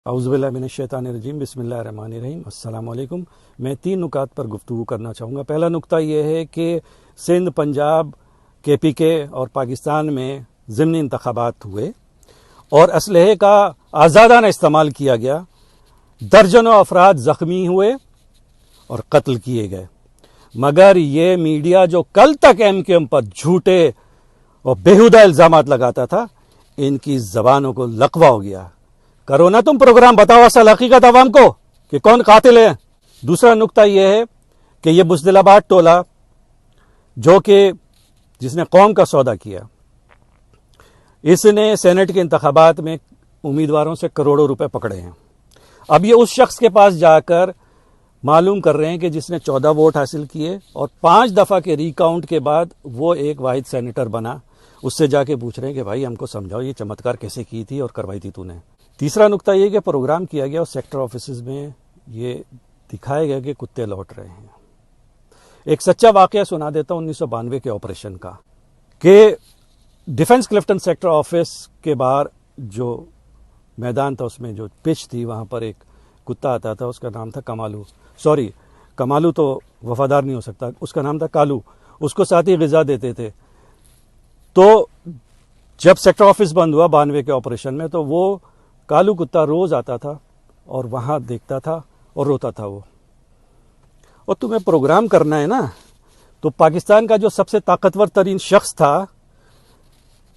اعوذ باللہ من الشیطان الرجیم، بسم اللہ الرحمن الرحیم، السلام علیکم۔ میں 3 نکات پر گفتگو کرنا چاہوں گا۔ پہلا نکتہ یہ ہے کہ سندھ، پنجاب، KPK اور پاکستان میں ضمنی انتخابات ہوئے اور اسلحے کا آزادانہ استعمال کیا گیا، درجنوں افراد زخمی ہوئے اور قتل کیے گئے، مگر یہ میڈیا جو کل تک MQM پر جھوٹے اور بیہودہ الزامات لگاتا تھا، ان کی زبانوں کو لقوہ ہو گیا۔ کرو نا تم پروگرام، بتاؤ اصل حقیقت عوام کو کہ کون قاتل ہے۔ دوسرا نکتہ یہ ہے کہ یہ بزدل آباد ٹولہ جس نے قوم کا سودا کیا، اس نے سینٹ کے انتخابات میں امیدواروں سے کروڑوں روپے پکڑے ہیں۔ اب یہ اس شخص کے پاس جا کر معلوم کر رہے ہیں کہ جس نے 14 ووٹ حاصل کیے اور 5 دفعہ کے ریکاؤنٹ کے بعد وہ ایک واحد سینیٹر بنا، اس سے جا کے پوچھ رہے ہیں کہ بھائی ہم کو سمجھاؤ یہ چمتکار کیسے کی تھی اور کروائی تھی تو نے۔ تیسرا نکتہ یہ کہ پروگرام کیا گیا اور سیکٹر آفیسز میں یہ دکھایا گیا کہ کتے لوٹ رہے ہیں۔ ایک سچا واقعہ سنا دیتا ہوں 1992 کے آپریشن کا، کہ ڈیفنس کلفٹن سیکٹر آفس کے باہر جو میدان تھا، اس میں جو پچ تھی، وہاں پر ایک کتا آتا تھا، اس کا نام تھا کمالو تو وفادار نہیں ہو سکتا، اس کا نام تھا کالو۔ اس کو ساتھ ہی غذا دیتے تھے۔ تو جب سیکٹر آفس بند ہوا 92 کے آپریشن میں، تو وہ کالو کتا روز آتا تھا اور وہاں دیکھتا تھا اور روتا تھا وہ۔ اور تمہیں پروگرام کرنا ہے نا، تو پاکستان کا جو سب سے طاقتور ترین شخص تھا،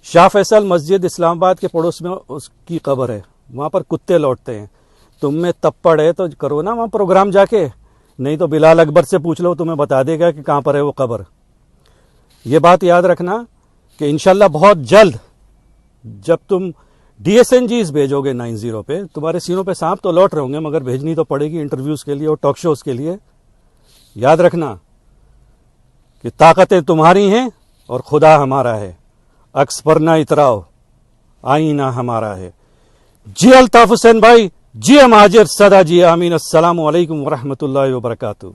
شاہ فیصل مسجد اسلام آباد کے پڑوس میں اس کی قبر ہے، وہاں پر کتے لوٹتے ہیں۔ تم میں تپڑ ہے تو کرو نا وہاں پروگرام جا کے، نہیں تو بلال اکبر سے پوچھ لو، تمہیں بتا دے گا کہ کہاں پر ہے وہ قبر۔ یہ بات یاد رکھنا کہ انشاءاللہ بہت جلد جب تم DSNGs بھیجو گے 90 پہ، تمہارے سینوں پہ سانپ تو لوٹ رہے ہوں گے، مگر بھیجنی تو پڑے گی انٹرویوز کے لیے اور ٹاک شوز کے لیے۔ یاد رکھنا کہ طاقتیں تمہاری ہیں اور خدا ہمارا ہے، عکس پر نہ اتراؤ، آئینہ ہمارا ہے۔ جی الطاف حسین بھائی، جی مہاجر، صدا جی آمین۔ السلام علیکم ورحمۃ اللہ وبرکاتہ۔